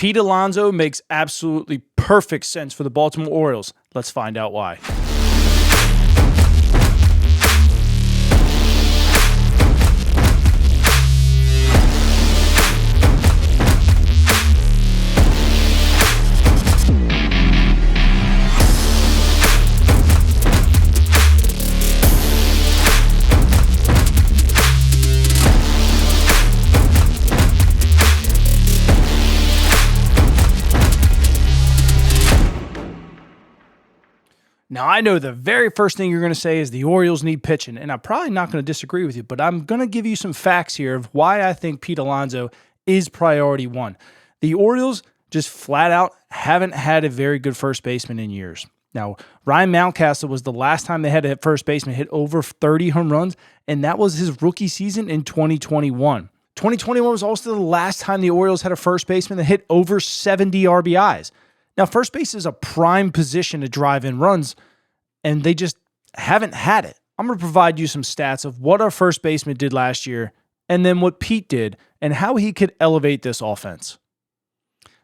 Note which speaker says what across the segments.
Speaker 1: Pete Alonso makes absolutely perfect sense for the Baltimore Orioles. Let's find out why. Now, I know the very first thing you're going to say is the Orioles need pitching, and I'm probably not going to disagree with you, but I'm going to give you some facts here of why I think Pete Alonso is priority one. The Orioles just flat out haven't had a very good first baseman in years. Now, Ryan Mountcastle was the last time they had a first baseman hit over 30 home runs, and that was his rookie season in 2021. 2021 was also the last time the Orioles had a first baseman that hit over 70 RBIs. Now, first base is a prime position to drive in runs, and they just haven't had it. I'm going to provide you some stats of what our first baseman did last year, and then what Pete did, and how he could elevate this offense.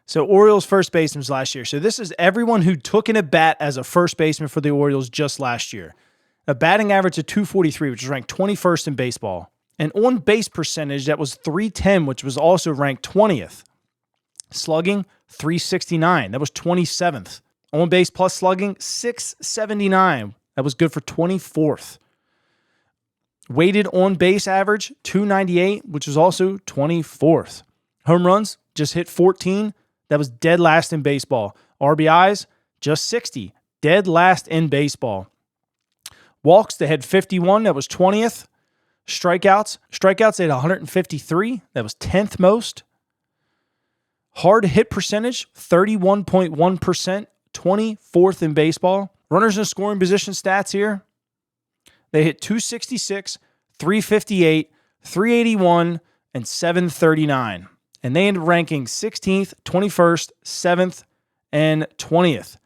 Speaker 1: So, Orioles first baseman last year. So, this is everyone who took an at-bat as a first baseman for the Orioles just last year. A batting average of .243, which was ranked 21st in baseball. An on-base percentage that was .310, which was also ranked 20th. Slugging, .369. That was 27th. On base plus slugging, .679. That was good for 24th. Weighted on base average, .298, which was also 24th. Home runs, just hit 14. That was dead last in baseball. RBIs, just 60. Dead last in baseball. Walks, they had 51. That was 20th. Strikeouts, they had 153. That was 10th most. Hard hit percentage, 31.1%, 24th in baseball. Runners in scoring position stats here. They hit 266, 358, 381, and 739. And they ended ranking 16th, 21st, 7th, and 20th.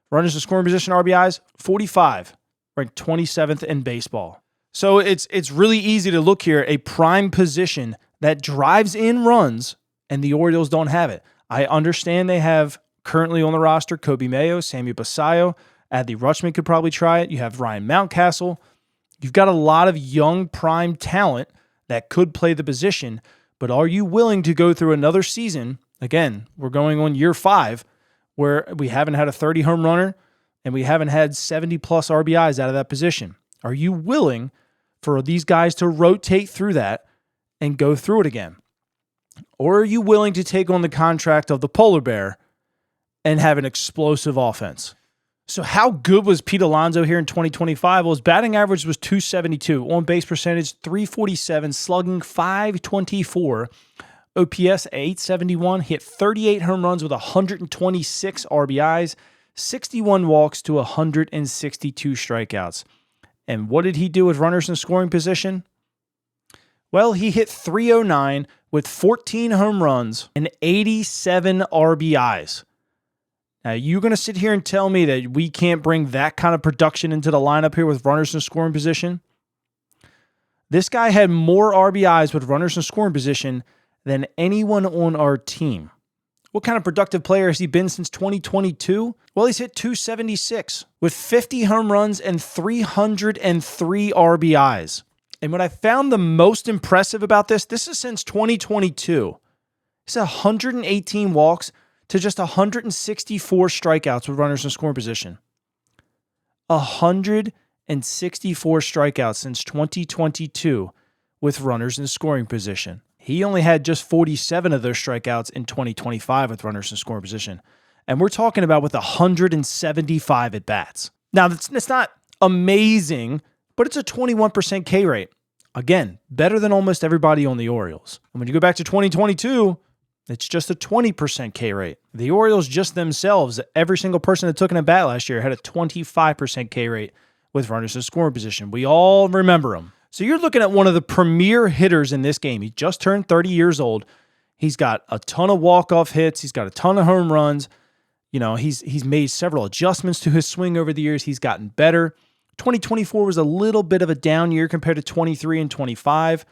Speaker 1: Runners in scoring position RBIs, 45, ranked 27th in baseball. So it's really easy to look here, a prime position that drives in runs, and the Orioles don't have it. I understand they have currently on the roster Kobe Mayo, Sammy Basayo, Adley Rutschman could probably try it. You have Ryan Mountcastle. You've got a lot of young prime talent that could play the position, but are you willing to go through another season? Again, we're going on year 5 where we haven't had a 30 home runner and we haven't had 70 plus RBIs out of that position. Are you willing for these guys to rotate through that and go through it again? Or are you willing to take on the contract of the polar bear and have an explosive offense? So how good was Pete Alonso here in 2025? Well, his batting average was .272, on-base percentage .347, slugging .524, OPS .871, hit 38 home runs with 126 RBIs, 61 walks to 162 strikeouts. And what did he do with runners in scoring position? Well, he hit .309 with 14 home runs and 87 RBIs. Now, you're going to sit here and tell me that we can't bring that kind of production into the lineup here with runners in scoring position? This guy had more RBIs with runners in scoring position than anyone on our team. What kind of productive player has he been since 2022? Well, he's hit .276 with 50 home runs and 303 RBIs. And what I found the most impressive about this is since 2022. It's 118 walks to just 164 strikeouts with runners in scoring position. 164 strikeouts since 2022 with runners in scoring position. He only had just 47 of those strikeouts in 2025 with runners in scoring position. And we're talking about with 175 at-bats. Now, it's not amazing, but it's a 21% K rate. Again, better than almost everybody on the Orioles. And when you go back to 2022, it's just a 20% K rate. The Orioles just themselves, every single person that took an at-bat last year had a 25% K rate with runners in scoring position. We all remember him. So you're looking at one of the premier hitters in this game. He just turned 30 years old. He's got a ton of walk-off hits. He's got a ton of home runs. You know, he's made several adjustments to his swing over the years. He's gotten better. 2024 was a little bit of a down year compared to 23 and 25,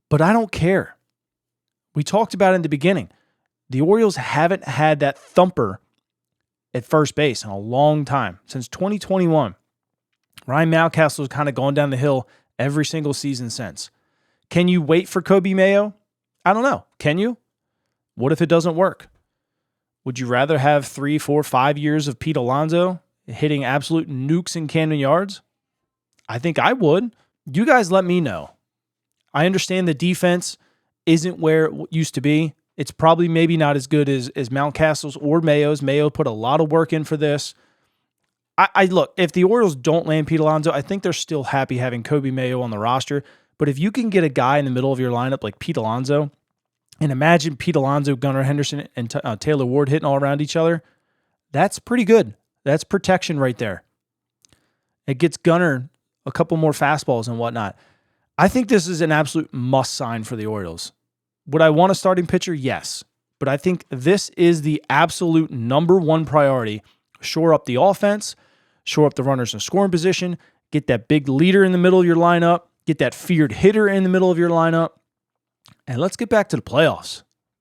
Speaker 1: but I don't care. We talked about it in the beginning. The Orioles haven't had that thumper at first base in a long time, since 2021. Ryan Mountcastle has kind of gone down the hill every single season since. Can you wait for Coby Mayo? I don't know. Can you? What if it doesn't work? Would you rather have 3, 4, 5 years of Pete Alonso hitting absolute nukes in Camden Yards? I think I would. You guys let me know. I understand the defense isn't where it used to be. It's probably maybe not as good as Mountcastle's or Mayo's. Mayo put a lot of work in for this. I look, if the Orioles don't land Pete Alonso, I think they're still happy having Coby Mayo on the roster. But if you can get a guy in the middle of your lineup like Pete Alonso, and imagine Pete Alonso, Gunnar Henderson, and Taylor Ward hitting all around each other, that's pretty good. That's protection right there. It gets Gunnar a couple more fastballs and whatnot. I think this is an absolute must sign for the Orioles. Would I want a starting pitcher? Yes. But I think this is the absolute number one priority. Shore up the offense, shore up the runners in scoring position, get that big leader in the middle of your lineup, get that feared hitter in the middle of your lineup, and let's get back to the playoffs.